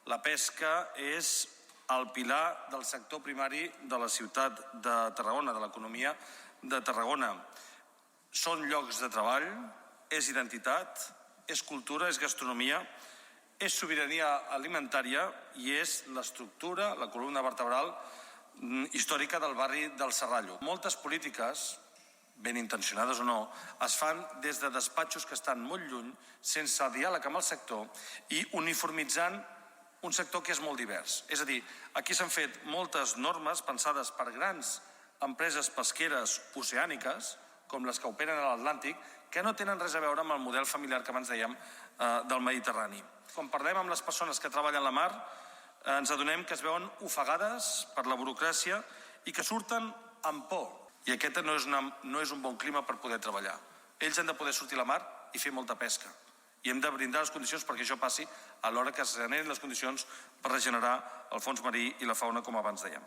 La pesca és el pilar del sector primari de la ciutat de Tarragona, de l'economia de Tarragona. Són llocs de treball, és identitat, és cultura, és gastronomia, és sobirania alimentària i és l'estructura, la columna vertebral històrica del barri del Serrallo. Moltes polítiques, ben intencionades o no, es fan des de despatxos que estan molt lluny, sense diàleg amb el sector i uniformitzant un sector que és molt divers. És a dir, aquí s'han fet moltes normes pensades per grans empreses pesqueres oceàniques, com les que operen a l'Atlàntic, que no tenen res a veure amb el model familiar que abans dèiem del Mediterrani. Quan parlem amb les persones que treballen a la mar, ens adonem que es veuen ofegades per la burocràcia i que surten amb por. I aquest no és un bon clima per poder treballar. Ells han de poder sortir a la mar i fer molta pesca. I hem de brindar les condicions perquè això passi alhora que es generin les condicions per regenerar el fons marí i la fauna, com abans dèiem.